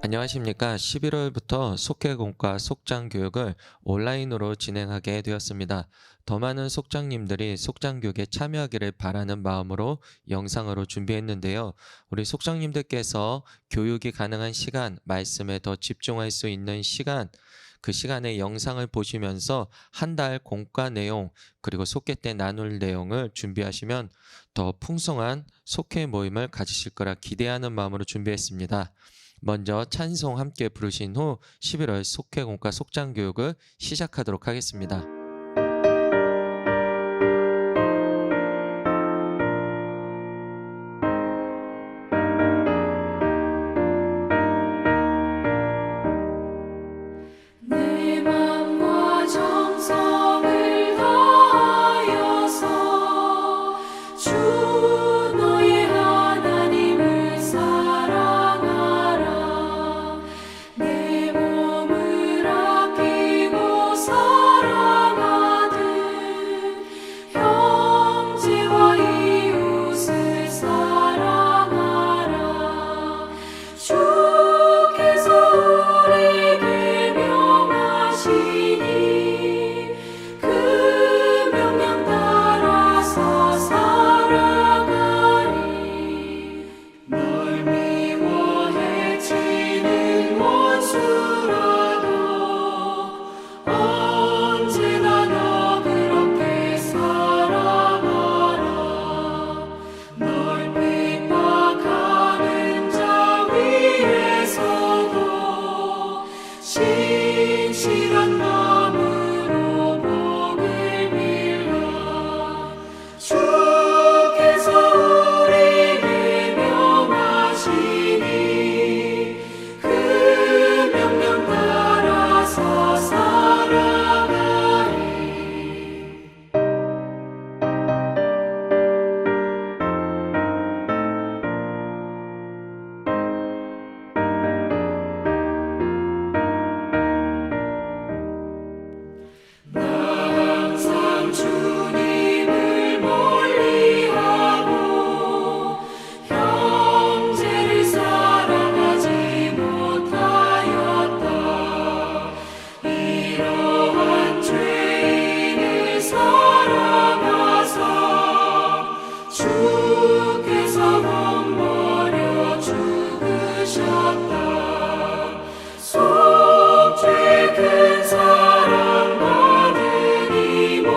안녕하십니까. 11월부터 속회공과 속장 교육을 온라인으로 진행하게 되었습니다. 더 많은 속장님들이 속장 교육에 참여하기를 바라는 마음으로 영상으로 준비했는데요. 우리 속장님들께서 교육이 가능한 시간, 말씀에 더 집중할 수 있는 시간, 그 시간에 영상을 보시면서 한 달 공과 내용, 그리고 속회 때 나눌 내용을 준비하시면 더 풍성한 속회 모임을 가지실 거라 기대하는 마음으로 준비했습니다. 먼저 찬송 함께 부르신 후 11월 속회공과 속장교육을 시작하도록 하겠습니다. 내 맘과 정성을 다하여서 주 너의 하나님을 사랑하라. 내 몸을 아끼고 사랑하듯 형제와 이웃을 사랑하라. 주께서 우리에게 명하시니 그 명령 따라서 살아가리. 널 미워해 치는 원수라도 언제나 너 그렇게 사랑하라. 널 핍박하는 자 위에서도 신실한 마음으로 복을 빌라. 주께서 우리에게 명하시니 그 명령 따라서 살아가리. 항상 주님을 멀리하고 형제를 사랑하지 못하였다. 이러한 죄인을 사랑하사 주께서 몸버려 죽으셨다. 속죄 큰 사랑 받은 이모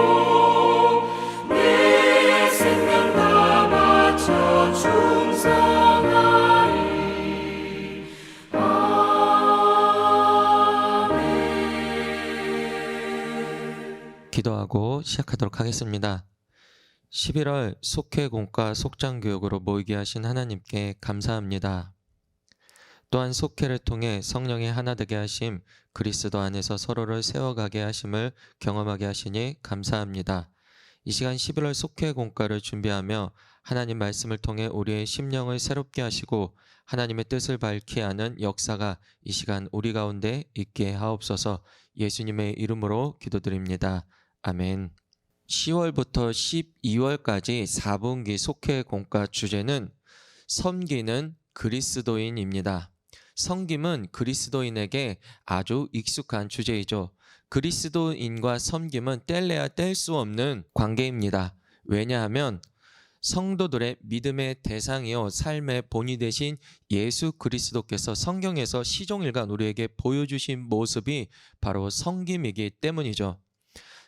내 생명 다 바쳐 충성하리. 아멘. 기도하고 시작하도록 하겠습니다. 11월 속회공과 속장교육으로 모이게 하신 하나님께 감사합니다. 또한 속회를 통해 성령의 하나 되게 하심, 그리스도 안에서 서로를 세워가게 하심을 경험하게 하시니 감사합니다. 이 시간 11월 속회공과를 준비하며 하나님 말씀을 통해 우리의 심령을 새롭게 하시고 하나님의 뜻을 밝히 하는 역사가 이 시간 우리 가운데 있게 하옵소서. 예수님의 이름으로 기도드립니다. 아멘. 10월부터 12월까지 4분기 속회공과 주제는 섬기는 그리스도인입니다. 섬김은 그리스도인에게 아주 익숙한 주제이죠. 그리스도인과 섬김은 뗄래야 뗄 수 없는 관계입니다. 왜냐하면 성도들의 믿음의 대상이요 삶의 본이 되신 예수 그리스도께서 성경에서 시종일관 우리에게 보여주신 모습이 바로 섬김이기 때문이죠.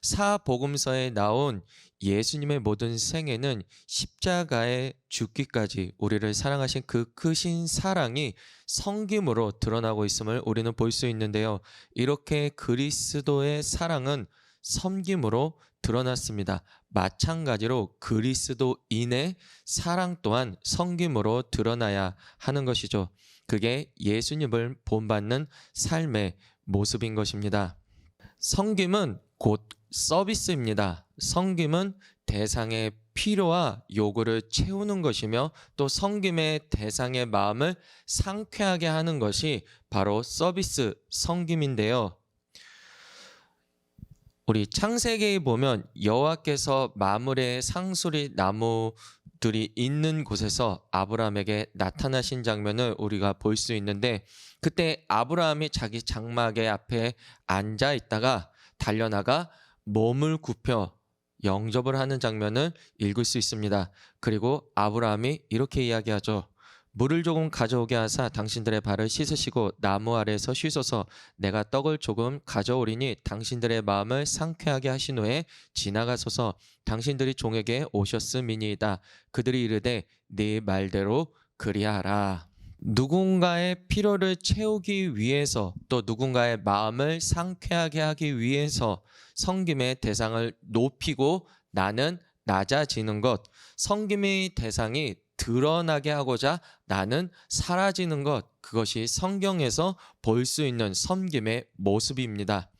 사복음서에 나온 예수님의 모든 생애는 십자가에 죽기까지 우리를 사랑하신 그 크신 사랑이 섬김으로 드러나고 있음을 우리는 볼 수 있는데요. 이렇게 그리스도의 사랑은 섬김으로 드러났습니다. 마찬가지로 그리스도인의 사랑 또한 섬김으로 드러나야 하는 것이죠. 그게 예수님을 본받는 삶의 모습인 것입니다. 섬김은 곧 서비스입니다. 섬김은 대상의 필요와 요구를 채우는 것이며 또 섬김의 대상의 마음을 상쾌하게 하는 것이 바로 서비스, 섬김인데요. 우리 창세기에 보면 여호와께서 마물의 상수리 나무 들이 있는 곳에서 아브라함에게 나타나신 장면을 우리가 볼 수 있는데, 그때 아브라함이 자기 장막의 앞에 앉아 있다가 달려나가 몸을 굽혀 영접을 하는 장면을 읽을 수 있습니다. 그리고 아브라함이 이렇게 이야기하죠. 물을 조금 가져오게 하사 당신들의 발을 씻으시고 나무 아래에서 쉬소서. 내가 떡을 조금 가져오리니 당신들의 마음을 상쾌하게 하신 후에 지나가소서. 당신들이 종에게 오셨음이니이다. 그들이 이르되 네 말대로 그리하라. 누군가의 필요를 채우기 위해서, 또 누군가의 마음을 상쾌하게 하기 위해서 섬김의 대상을 높이고 나는 낮아지는 것, 섬김의 대상이 드러나게 하고자 나는 사라지는 것, 그것이 성경에서 볼 수 있는 섬김의 모습입니다.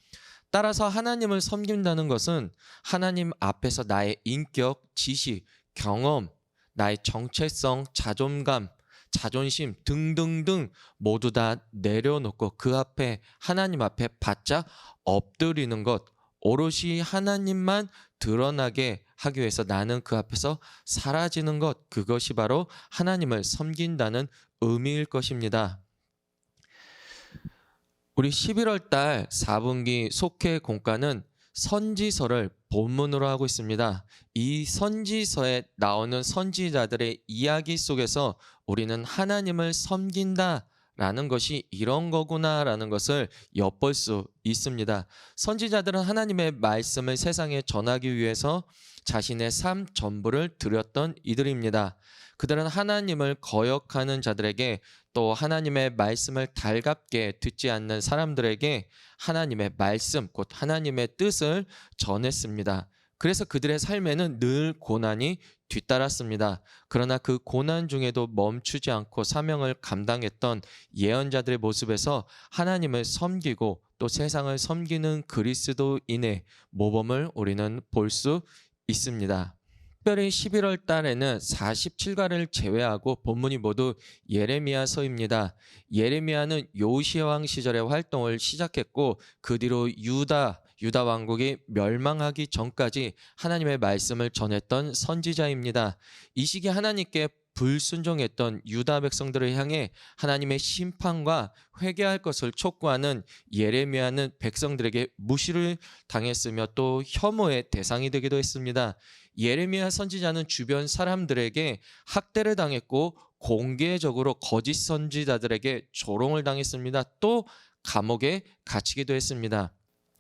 따라서 하나님을 섬긴다는 것은 하나님 앞에서 나의 인격, 지식, 경험, 나의 정체성, 자존감, 자존심 등등등 모두 다 내려놓고 그 앞에, 하나님 앞에 바짝 엎드리는 것, 오롯이 하나님만 드러나게 하기 위해서 나는 그 앞에서 사라지는 것, 그것이 바로 하나님을 섬긴다는 의미일 것입니다. 우리 11월 달 4분기 속회 공과는 선지서를 본문으로 하고 있습니다. 이 선지서에 나오는 선지자들의 이야기 속에서 우리는 하나님을 섬긴다 라는 것이 이런 거구나라는 것을 엿볼 수 있습니다. 선지자들은 하나님의 말씀을 세상에 전하기 위해서 자신의 삶 전부를 드렸던 이들입니다. 그들은 하나님을 거역하는 자들에게, 또 하나님의 말씀을 달갑게 듣지 않는 사람들에게 하나님의 말씀, 곧 하나님의 뜻을 전했습니다. 그래서 그들의 삶에는 늘 고난이 뒤따랐습니다. 그러나 그 고난 중에도 멈추지 않고 사명을 감당했던 예언자들의 모습에서 하나님을 섬기고 또 세상을 섬기는 그리스도인의 모범을 우리는 볼 수 있습니다. 특별히 11월 달에는 47가를 제외하고 본문이 모두 예레미야서입니다. 예레미야는 요시야 왕 시절에 활동을 시작했고 그 뒤로 유다 왕국이 멸망하기 전까지 하나님의 말씀을 전했던 선지자입니다. 이 시기에 하나님께 불순종했던 유다 백성들을 향해 하나님의 심판과 회개할 것을 촉구하는 예레미야는 백성들에게 무시를 당했으며 또 혐오의 대상이 되기도 했습니다. 예레미야 선지자는 주변 사람들에게 학대를 당했고 공개적으로 거짓 선지자들에게 조롱을 당했습니다. 또 감옥에 갇히기도 했습니다.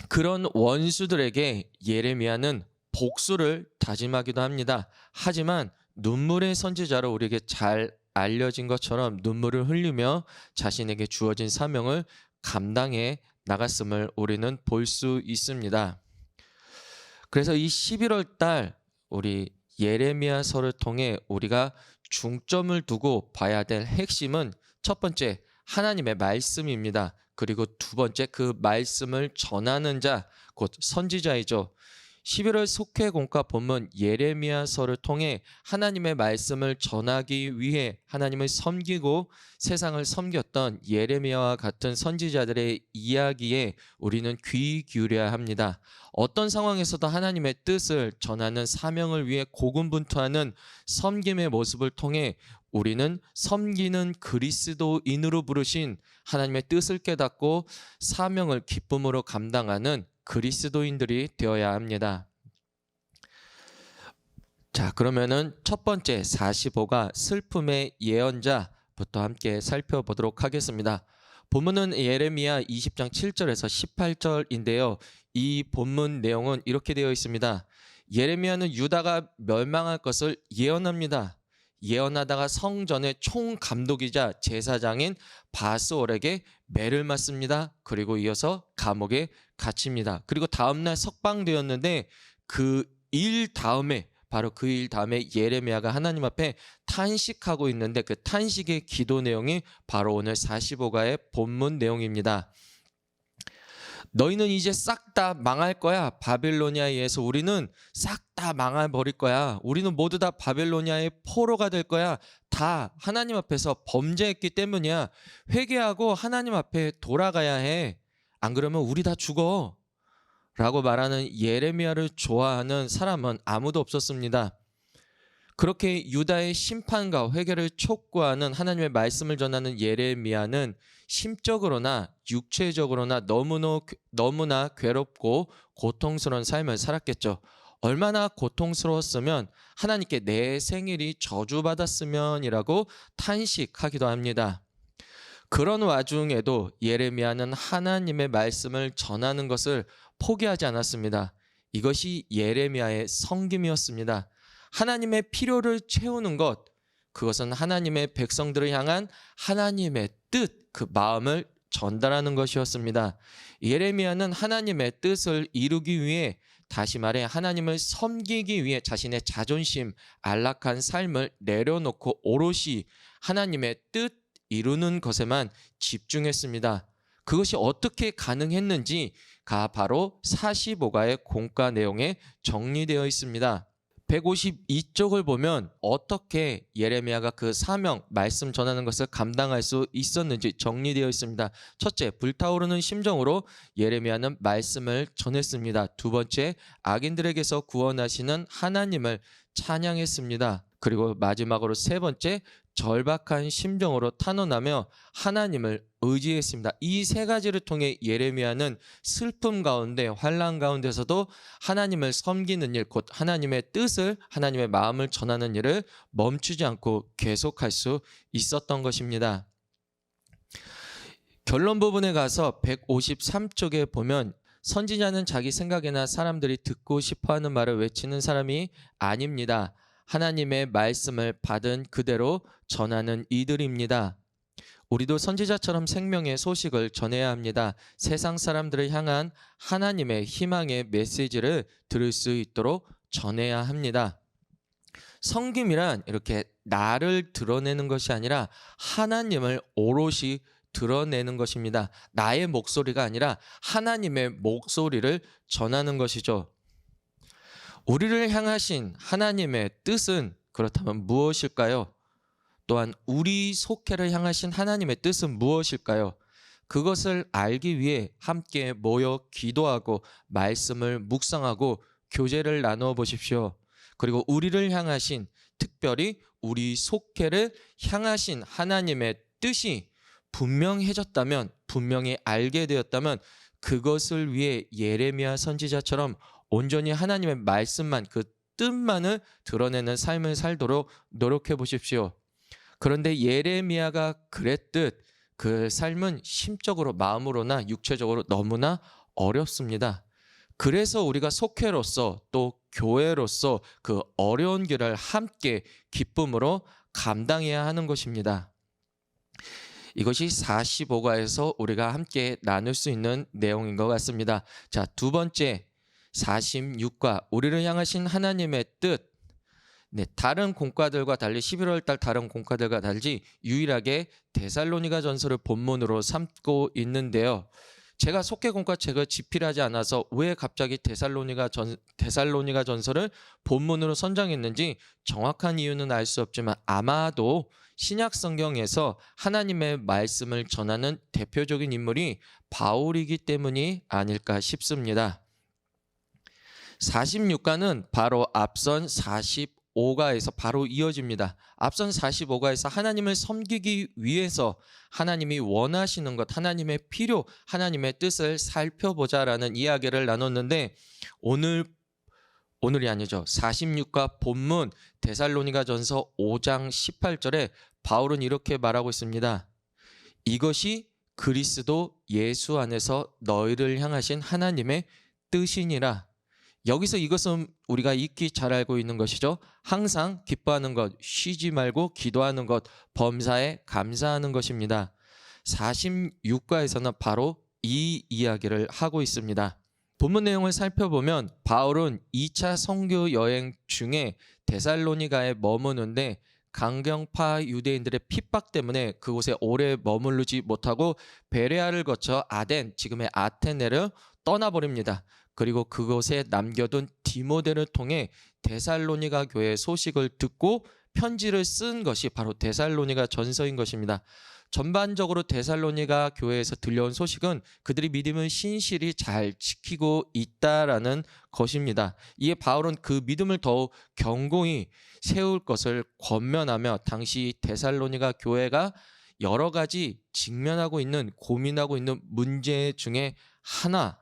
그런 원수들에게 예레미야는 복수를 다짐하기도 합니다. 하지만 눈물의 선지자로 우리에게 잘 알려진 것처럼 눈물을 흘리며 자신에게 주어진 사명을 감당해 나갔음을 우리는 볼 수 있습니다. 그래서 이 11월 달 우리 예레미야서를 통해 우리가 중점을 두고 봐야 될 핵심은 첫 번째, 하나님의 말씀입니다. 그리고 두 번째, 그 말씀을 전하는 자, 곧 선지자이죠. 11월 속회 공과 본문 예레미야서를 통해 하나님의 말씀을 전하기 위해 하나님을 섬기고 세상을 섬겼던 예레미야와 같은 선지자들의 이야기에 우리는 귀 기울여야 합니다. 어떤 상황에서도 하나님의 뜻을 전하는 사명을 위해 고군분투하는 섬김의 모습을 통해 우리는 섬기는 그리스도인으로 부르신 하나님의 뜻을 깨닫고 사명을 기쁨으로 감당하는 그리스도인들이 되어야 합니다. 자, 그러면은 첫 번째 45가 슬픔의 예언자부터 함께 살펴보도록 하겠습니다. 본문은 예레미야 20장 7절에서 18절인데요. 이 본문 내용은 이렇게 되어 있습니다. 예레미야는 유다가 멸망할 것을 예언합니다. 예언하다가 성전의 총감독이자 제사장인 바스올에게 매를 맞습니다. 그리고 이어서 감옥에 갇힙니다. 그리고 다음날 석방되었는데 그 일 다음에, 바로 그 일 다음에 예레미야가 하나님 앞에 탄식하고 있는데 그 탄식의 기도 내용이 바로 오늘 45가의 본문 내용입니다. 너희는 이제 싹 다 망할 거야. 바빌로니아에 의해서 우리는 싹 다 망해버릴 거야. 우리는 모두 다 바빌로니아의 포로가 될 거야. 다 하나님 앞에서 범죄했기 때문이야. 회개하고 하나님 앞에 돌아가야 해. 안 그러면 우리 다 죽어. 라고 말하는 예레미야를 좋아하는 사람은 아무도 없었습니다. 그렇게 유다의 심판과 회개를 촉구하는 하나님의 말씀을 전하는 예레미야는 심적으로나 육체적으로나 너무나 괴롭고 고통스러운 삶을 살았겠죠. 얼마나 고통스러웠으면 하나님께 내 생일이 저주받았으면이라고 탄식하기도 합니다. 그런 와중에도 예레미야는 하나님의 말씀을 전하는 것을 포기하지 않았습니다. 이것이 예레미야의 섬김이었습니다. 하나님의 필요를 채우는 것, 그것은 하나님의 백성들을 향한 하나님의 뜻, 그 마음을 전달하는 것이었습니다. 예레미야는 하나님의 뜻을 이루기 위해, 다시 말해 하나님을 섬기기 위해 자신의 자존심, 안락한 삶을 내려놓고 오롯이 하나님의 뜻 이루는 것에만 집중했습니다. 그것이 어떻게 가능했는지가 바로 45가의 공과 내용에 정리되어 있습니다. 152쪽을 보면 어떻게 예레미야가 그 사명, 말씀 전하는 것을 감당할 수 있었는지 정리되어 있습니다. 첫째, 불타오르는 심정으로 예레미야는 말씀을 전했습니다. 두 번째, 악인들에게서 구원하시는 하나님을 찬양했습니다. 그리고 마지막으로 세 번째, 절박한 심정으로 탄원하며 하나님을 의지했습니다. 이 세 가지를 통해 예레미야는 슬픔 가운데, 환난 가운데서도 하나님을 섬기는 일, 곧 하나님의 뜻을, 하나님의 마음을 전하는 일을 멈추지 않고 계속할 수 있었던 것입니다. 결론 부분에 가서 153쪽에 보면 선지자는 자기 생각이나 사람들이 듣고 싶어하는 말을 외치는 사람이 아닙니다. 하나님의 말씀을 받은 그대로 전하는 이들입니다. 우리도 선지자처럼 생명의 소식을 전해야 합니다. 세상 사람들을 향한 하나님의 희망의 메시지를 들을 수 있도록 전해야 합니다. 섬김이란 이렇게 나를 드러내는 것이 아니라 하나님을 오롯이 드러내는 것입니다. 나의 목소리가 아니라 하나님의 목소리를 전하는 것이죠. 우리를 향하신 하나님의 뜻은 그렇다면 무엇일까요? 또한 우리 속회를 향하신 하나님의 뜻은 무엇일까요? 그것을 알기 위해 함께 모여 기도하고 말씀을 묵상하고 교제를 나누어 보십시오. 그리고 우리를 향하신, 특별히 우리 속회를 향하신 하나님의 뜻이 분명해졌다면, 분명히 알게 되었다면 그것을 위해 예레미야 선지자처럼 온전히 하나님의 말씀만, 그 뜻만을 드러내는 삶을 살도록 노력해 보십시오. 그런데 예레미야가 그랬듯 그 삶은 심적으로, 마음으로나 육체적으로 너무나 어렵습니다. 그래서 우리가 속회로서 또 교회로서 그 어려운 길을 함께 기쁨으로 감당해야 하는 것입니다. 이것이 45가에서 우리가 함께 나눌 수 있는 내용인 것 같습니다. 자, 두 번째, 46가, 우리를 향하신 하나님의 뜻. 네, 다른 공과들과 달리 11월 달 다른 공과들과 달리 유일하게 데살로니가 전서를 본문으로 삼고 있는데요. 제가 속회공과 책을 집필하지 않아서 왜 갑자기 데살로니가 전서를 본문으로 선정했는지 정확한 이유는 알 수 없지만 아마도 신약 성경에서 하나님의 말씀을 전하는 대표적인 인물이 바울이기 때문이 아닐까 싶습니다. 46가는 바로 앞선 45가에서 바로 이어집니다. 앞선 45가에서 하나님을 섬기기 위해서 하나님이 원하시는 것, 하나님의 필요, 하나님의 뜻을 살펴보자라는 이야기를 나눴는데 오늘이 아니죠. 46가 본문 데살로니가 전서 5장 18절에 바울은 이렇게 말하고 있습니다. 이것이 그리스도 예수 안에서 너희를 향하신 하나님의 뜻이니라. 여기서 이것은 우리가 익히 잘 알고 있는 것이죠. 항상 기뻐하는 것, 쉬지 말고 기도하는 것, 범사에 감사하는 것입니다. 46가에서는 바로 이 이야기를 하고 있습니다. 본문 내용을 살펴보면 바울은 2차 선교 여행 중에 데살로니가에 머무는데 강경파 유대인들의 핍박 때문에 그곳에 오래 머무르지 못하고 베레아를 거쳐 아덴, 지금의 아테네를 떠나버립니다. 그리고 그곳에 남겨둔 디모데를 통해 데살로니가 교회의 소식을 듣고 편지를 쓴 것이 바로 데살로니가 전서인 것입니다. 전반적으로 데살로니가 교회에서 들려온 소식은 그들이 믿음을 신실히 잘 지키고 있다라는 것입니다. 이에 바울은 그 믿음을 더욱 견고히 세울 것을 권면하며 당시 데살로니가 교회가 여러 가지 직면하고 있는 고민하고 있는 문제 중에 하나,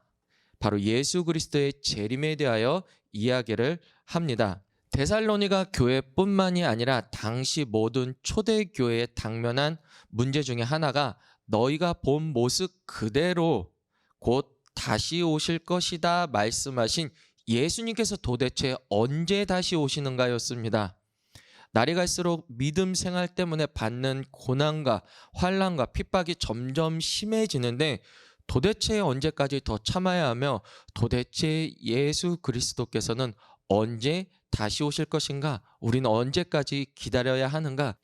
바로 예수 그리스도의 재림에 대하여 이야기를 합니다. 데살로니가 교회뿐만이 아니라 당시 모든 초대교회에 당면한 문제 중에 하나가 너희가 본 모습 그대로 곧 다시 오실 것이다 말씀하신 예수님께서 도대체 언제 다시 오시는가였습니다. 날이 갈수록 믿음 생활 때문에 받는 고난과 환난과 핍박이 점점 심해지는데 도대체 언제까지 더 참아야 하며 도대체 예수 그리스도께서는 언제 다시 오실 것인가? 우리는 언제까지 기다려야 하는가?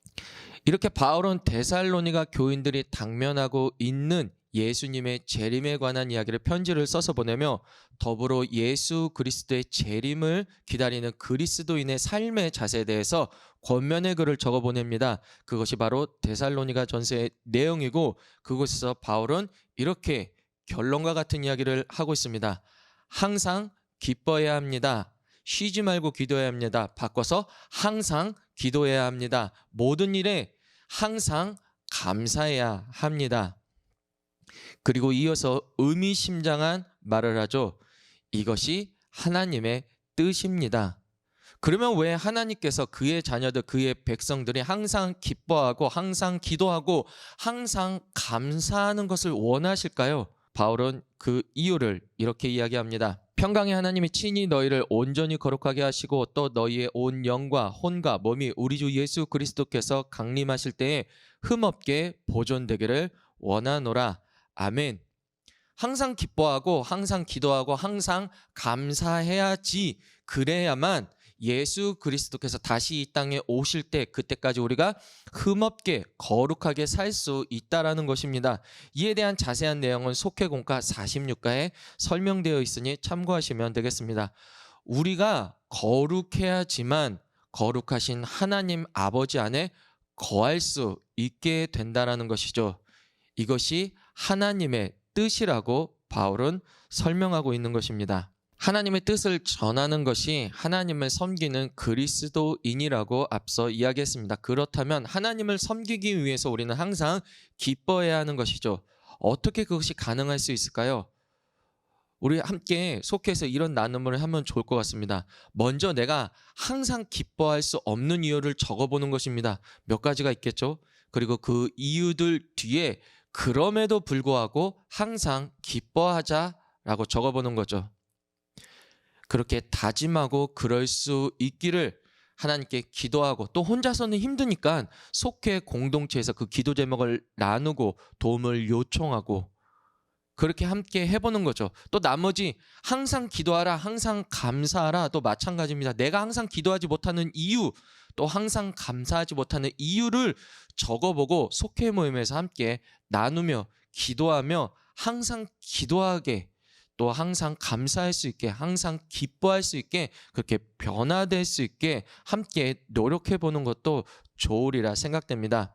이렇게 바울은 데살로니가 교인들이 당면하고 있는 예수님의 재림에 관한 이야기를 편지를 써서 보내며 더불어 예수 그리스도의 재림을 기다리는 그리스도인의 삶의 자세에 대해서 권면의 글을 적어 보냅니다. 그것이 바로 데살로니가 전서의 내용이고 그곳에서 바울은 이렇게 결론과 같은 이야기를 하고 있습니다. 항상 기뻐해야 합니다. 쉬지 말고 기도해야 합니다. 바꿔서 항상 기도해야 합니다. 모든 일에 항상 감사해야 합니다. 그리고 이어서 의미심장한 말을 하죠. 이것이 하나님의 뜻입니다. 그러면 왜 하나님께서 그의 자녀들, 그의 백성들이 항상 기뻐하고 항상 기도하고 항상 감사하는 것을 원하실까요? 바울은 그 이유를 이렇게 이야기합니다. 평강의 하나님이 친히 너희를 온전히 거룩하게 하시고 또 너희의 온 영과 혼과 몸이 우리 주 예수 그리스도께서 강림하실 때에 흠없게 보존되기를 원하노라. 아멘. 항상 기뻐하고 항상 기도하고 항상 감사해야지. 그래야만 예수 그리스도께서 다시 이 땅에 오실 때 그때까지 우리가 흠없게 거룩하게 살 수 있다라는 것입니다. 이에 대한 자세한 내용은 속회공과 46가에 설명되어 있으니 참고하시면 되겠습니다. 우리가 거룩해야지만 거룩하신 하나님 아버지 안에 거할 수 있게 된다라는 것이죠. 이것이 하나님의 뜻이라고 바울은 설명하고 있는 것입니다. 하나님의 뜻을 전하는 것이 하나님을 섬기는 그리스도인이라고 앞서 이야기했습니다. 그렇다면 하나님을 섬기기 위해서 우리는 항상 기뻐해야 하는 것이죠. 어떻게 그것이 가능할 수 있을까요? 우리 함께 속해서 이런 나눔을 하면 좋을 것 같습니다. 먼저 내가 항상 기뻐할 수 없는 이유를 적어보는 것입니다. 몇 가지가 있겠죠? 그리고 그 이유들 뒤에 그럼에도 불구하고 항상 기뻐하자라고 적어보는 거죠. 그렇게 다짐하고 그럴 수 있기를 하나님께 기도하고 또 혼자서는 힘드니까 속회 공동체에서 그 기도 제목을 나누고 도움을 요청하고 그렇게 함께 해보는 거죠. 또 나머지 항상 기도하라, 항상 감사하라 또 마찬가지입니다. 내가 항상 기도하지 못하는 이유 또 항상 감사하지 못하는 이유를 적어보고 속회 모임에서 함께 나누며 기도하며 항상 기도하게 또 항상 감사할 수 있게 항상 기뻐할 수 있게 그렇게 변화될 수 있게 함께 노력해 보는 것도 좋으리라 생각됩니다.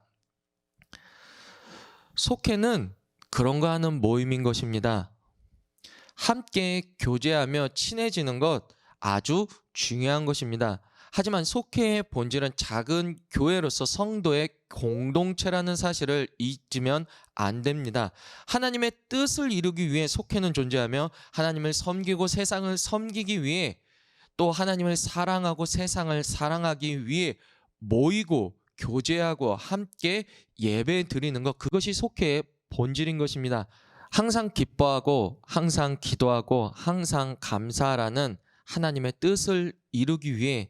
속회는 그런 거 하는 모임인 것입니다. 함께 교제하며 친해지는 것 아주 중요한 것입니다. 하지만 속회의 본질은 작은 교회로서 성도의 공동체라는 사실을 잊으면 안 됩니다. 하나님의 뜻을 이루기 위해 속회는 존재하며 하나님을 섬기고 세상을 섬기기 위해 또 하나님을 사랑하고 세상을 사랑하기 위해 모이고 교제하고 함께 예배 드리는 것 그것이 속회의 본질인 것입니다. 항상 기뻐하고 항상 기도하고 항상 감사하라는 하나님의 뜻을 이루기 위해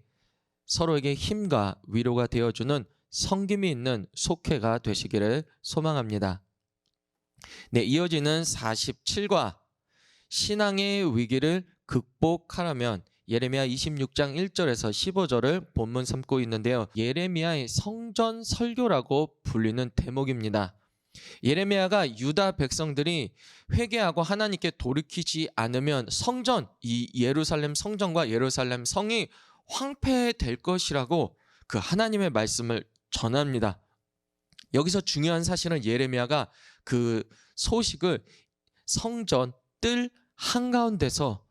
서로에게 힘과 위로가 되어주는 성김이 있는 속회가 되시기를 소망합니다. 네, 이어지는 47과 신앙의 위기를 극복하라면 예레미야 26장 1절에서 15절을 본문 삼고 있는데요. 예레미야의 성전 설교라고 불리는 대목입니다. 예레미야가 유다 백성들이 회개하고 하나님께 돌이키지 않으면 성전, 이 예루살렘 성전과 예루살렘 성이 황폐될 것이라고 그 하나님의 말씀을 전합니다. 여기서 중요한 사실은 예레미야가 그 소식을 성전 뜰 한가운데서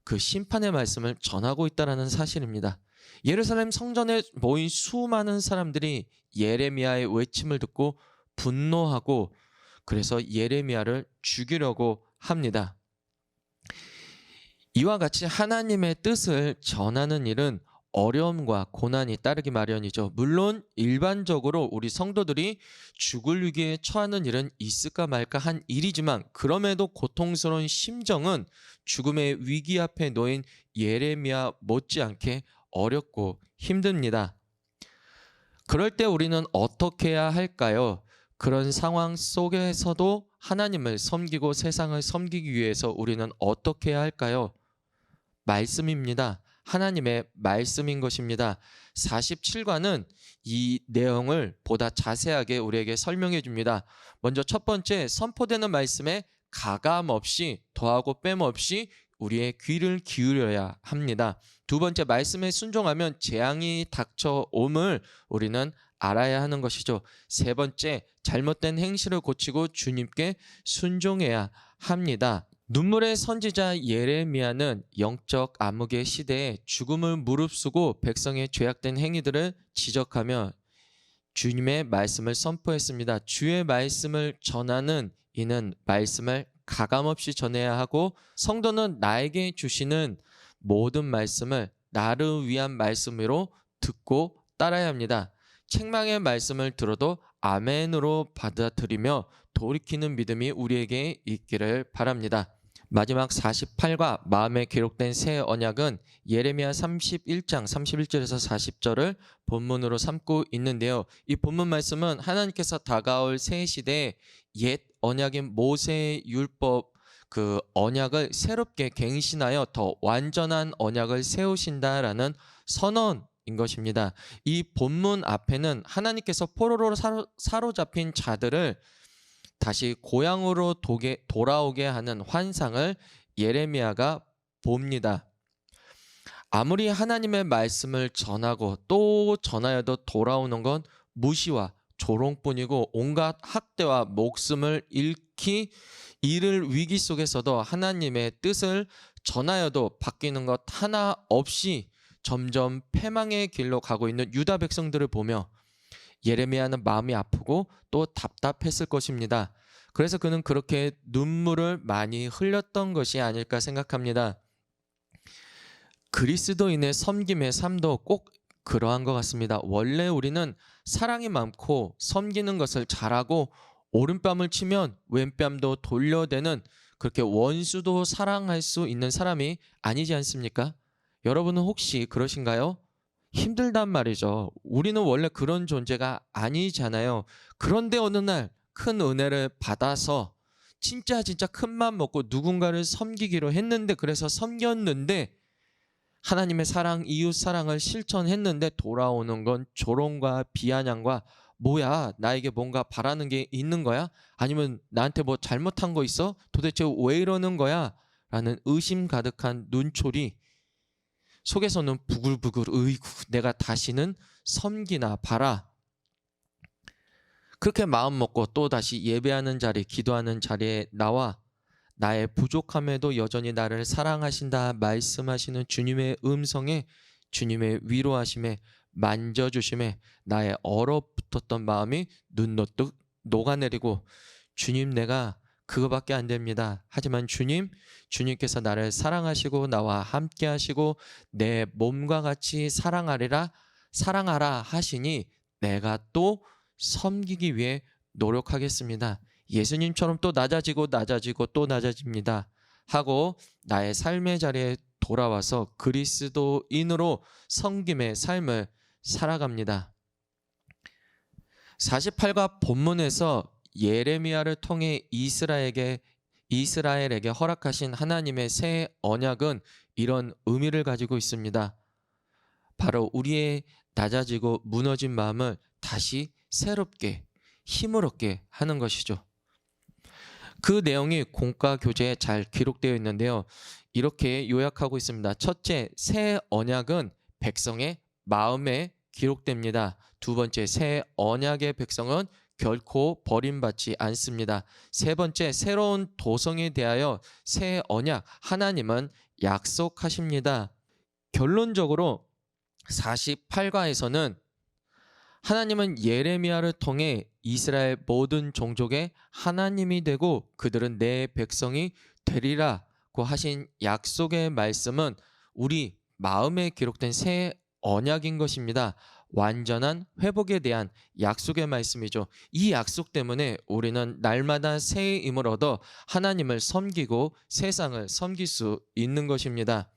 그 심판의 말씀을 전하고 있다는 사실입니다. 예루살렘 성전에 모인 수많은 사람들이 예레미야의 외침을 듣고 분노하고 그래서 예레미야를 죽이려고 합니다. 이와 같이 하나님의 뜻을 전하는 일은 어려움과 고난이 따르기 마련이죠. 물론 일반적으로 우리 성도들이 죽을 위기에 처하는 일은 있을까 말까 한 일이지만 그럼에도 고통스러운 심정은 죽음의 위기 앞에 놓인 예레미야 못지않게 어렵고 힘듭니다. 그럴 때 우리는 어떻게 해야 할까요? 그런 상황 속에서도 하나님을 섬기고 세상을 섬기기 위해서 우리는 어떻게 해야 할까요? 말씀입니다. 하나님의 말씀인 것입니다. 47과는 이 내용을 보다 자세하게 우리에게 설명해 줍니다. 먼저 첫 번째, 선포되는 말씀에 가감 없이 더하고 빼임 없이 우리의 귀를 기울여야 합니다. 두 번째, 말씀에 순종하면 재앙이 닥쳐옴을 우리는 알아야 하는 것이죠. 세 번째, 잘못된 행실을 고치고 주님께 순종해야 합니다. 눈물의 선지자 예레미야는 영적 암흑의 시대에 죽음을 무릅쓰고 백성의 죄악된 행위들을 지적하며 주님의 말씀을 선포했습니다. 주의 말씀을 전하는 이는 말씀을 가감없이 전해야 하고 성도는 나에게 주시는 모든 말씀을 나를 위한 말씀으로 듣고 따라야 합니다. 책망의 말씀을 들어도 아멘으로 받아들이며 돌이키는 믿음이 우리에게 있기를 바랍니다. 마지막 48과 마음에 기록된 새 언약은 예레미야 31장 31절에서 40절을 본문으로 삼고 있는데요. 이 본문 말씀은 하나님께서 다가올 새 시대에 옛 언약인 모세의 율법 그 언약을 새롭게 갱신하여 더 완전한 언약을 세우신다라는 선언인 것입니다. 이 본문 앞에는 하나님께서 포로로 사로잡힌 자들을 다시 고향으로 돌아오게 하는 환상을 예레미야가 봅니다. 아무리 하나님의 말씀을 전하고 또 전하여도 돌아오는 건 무시와 조롱뿐이고 온갖 학대와 목숨을 잃기 이를 위기 속에서도 하나님의 뜻을 전하여도 바뀌는 것 하나 없이 점점 패망의 길로 가고 있는 유다 백성들을 보며 예레미야는 마음이 아프고 또 답답했을 것입니다. 그래서 그는 그렇게 눈물을 많이 흘렸던 것이 아닐까 생각합니다. 그리스도인의 섬김의 삶도 꼭 그러한 것 같습니다. 원래 우리는 사랑이 많고 섬기는 것을 잘하고 오른뺨을 치면 왼뺨도 돌려대는 그렇게 원수도 사랑할 수 있는 사람이 아니지 않습니까? 여러분은 혹시 그러신가요? 힘들단 말이죠. 우리는 원래 그런 존재가 아니잖아요. 그런데 어느 날 큰 은혜를 받아서 진짜 큰 맘 먹고 누군가를 섬기기로 했는데 그래서 섬겼는데 하나님의 사랑, 이웃 사랑을 실천했는데 돌아오는 건 조롱과 비아냥과 뭐야 나에게 뭔가 바라는 게 있는 거야? 아니면 나한테 뭐 잘못한 거 있어? 도대체 왜 이러는 거야? 라는 의심 가득한 눈초리 속에서는 부글부글 으이구 내가 다시는 섬기나 봐라. 그렇게 마음 먹고 또 다시 예배하는 자리, 기도하는 자리에 나와 나의 부족함에도 여전히 나를 사랑하신다 말씀하시는 주님의 음성에 주님의 위로하심에 만져주심에 나의 얼어붙었던 마음이 눈노뚝 녹아내리고 주님 내가 그거밖에 안 됩니다. 하지만 주님께서 나를 사랑하시고 나와 함께 하시고 내 몸과 같이 사랑하라 하시니 내가 또 섬기기 위해 노력하겠습니다. 예수님처럼 또 낮아지고 또 낮아집니다. 하고 나의 삶의 자리에 돌아와서 그리스도인으로 섬김의 삶을 살아갑니다. 48과 본문에서 예레미야를 통해 이스라엘에게 허락하신 하나님의 새 언약은 이런 의미를 가지고 있습니다. 바로 우리의 낮아지고 무너진 마음을 다시 새롭게 힘을 얻게 하는 것이죠. 그 내용이 공과 교재에 잘 기록되어 있는데요. 이렇게 요약하고 있습니다. 첫째, 새 언약은 백성의 마음에 기록됩니다. 두 번째, 새 언약의 백성은 결코 버림받지 않습니다. 세 번째, 새로운 도성에 대하여 새 언약, 하나님은 약속하십니다. 결론적으로 48과에서는 하나님은 예레미야를 통해 이스라엘 모든 종족의 하나님이 되고 그들은 내 백성이 되리라고 하신 약속의 말씀은 우리 마음에 기록된 새 언약인 것입니다. 완전한 회복에 대한 약속의 말씀이죠. 이 약속 때문에 우리는 날마다 새 힘을 얻어 하나님을 섬기고 세상을 섬길 수 있는 것입니다.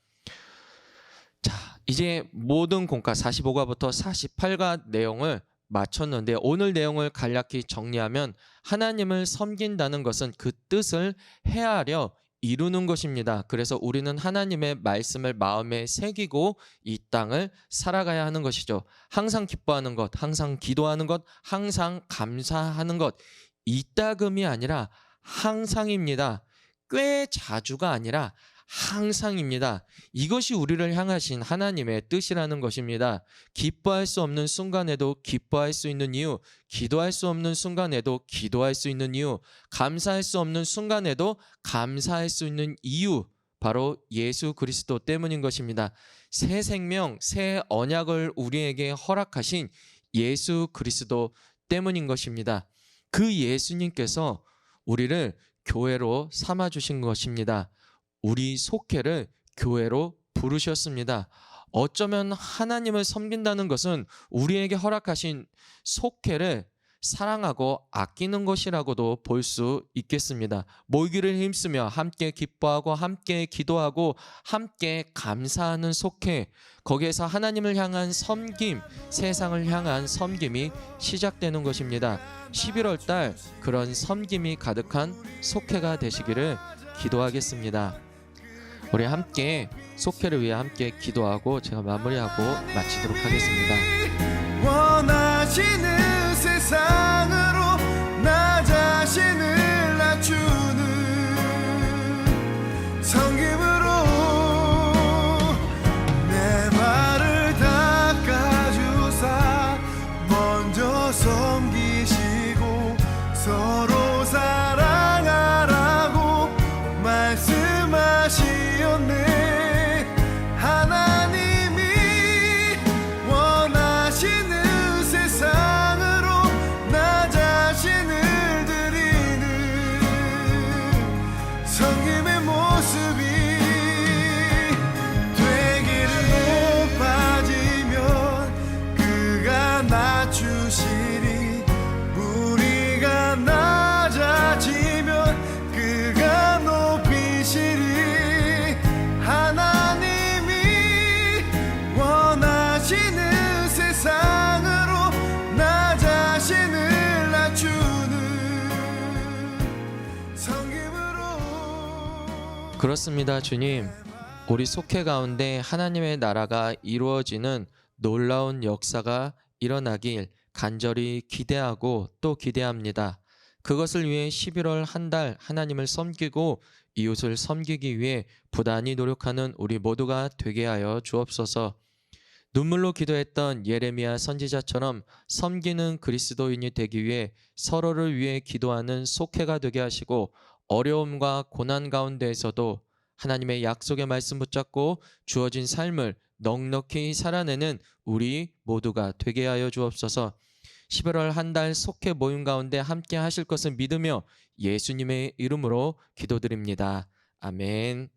자, 이제 모든 공과 45과부터 48과 내용을 마쳤는데 오늘 내용을 간략히 정리하면 하나님을 섬긴다는 것은 그 뜻을 헤아려 이루는 것입니다. 그래서 우리는 하나님의 말씀을 마음에 새기고 이 땅을 살아가야 하는 것이죠. 항상 기뻐하는 것, 항상 기도하는 것, 항상 감사하는 것. 이따금이 아니라 항상입니다. 꽤 자주가 아니라 항상입니다. 이것이 우리를 향하신 하나님의 뜻이라는 것입니다. 기뻐할 수 없는 순간에도 기뻐할 수 있는 이유, 기도할 수 없는 순간에도 기도할 수 있는 이유, 감사할 수 없는 순간에도 감사할 수 있는 이유, 바로 예수 그리스도 때문인 것입니다. 새 생명, 새 언약을 우리에게 허락하신 예수 그리스도 때문인 것입니다. 그 예수님께서 우리를 교회로 삼아주신 것입니다. 우리 속회를 교회로 부르셨습니다. 어쩌면 하나님을 섬긴다는 것은 우리에게 허락하신 속회를 사랑하고 아끼는 것이라고도 볼 수 있겠습니다. 모이기를 힘쓰며 함께 기뻐하고 함께 기도하고 함께 감사하는 속회, 거기에서 하나님을 향한 섬김, 세상을 향한 섬김이 시작되는 것입니다. 11월 달 그런 섬김이 가득한 속회가 되시기를 기도하겠습니다. 우리 함께 속회를 위해 함께 기도하고 제가 마무리하고 마치도록 하겠습니다. 원하시는 세상으로 나 자신을 낮추는 섬김으로 내 발을 닦아주사 먼저 섬기시고 서로 사랑하라고 말씀하시었네. 하나님이 원하시는 세상으로 나 자신을 드리는 섬김의 모습이 되기를 높아지면 그가 낮추시리. 우리가 낮아지면 그가 높이시리. 하나님이 원하시는 세상으로 나 자신을 낮추는 섬김으로. 그렇습니다, 주님. 우리 속회 가운데 하나님의 나라가 이루어지는 놀라운 역사가 일어나길 간절히 기대하고 또 기대합니다. 그것을 위해 11월 한 달 하나님을 섬기고 이웃을 섬기기 위해 부단히 노력하는 우리 모두가 되게 하여 주옵소서. 눈물로 기도했던 예레미야 선지자처럼 섬기는 그리스도인이 되기 위해 서로를 위해 기도하는 속회가 되게 하시고 어려움과 고난 가운데에서도 하나님의 약속의 말씀 붙잡고 주어진 삶을 넉넉히 살아내는 우리 모두가 되게 하여 주옵소서. 11월 한 달 속회 모임 가운데 함께 하실 것을 믿으며 예수님의 이름으로 기도드립니다. 아멘.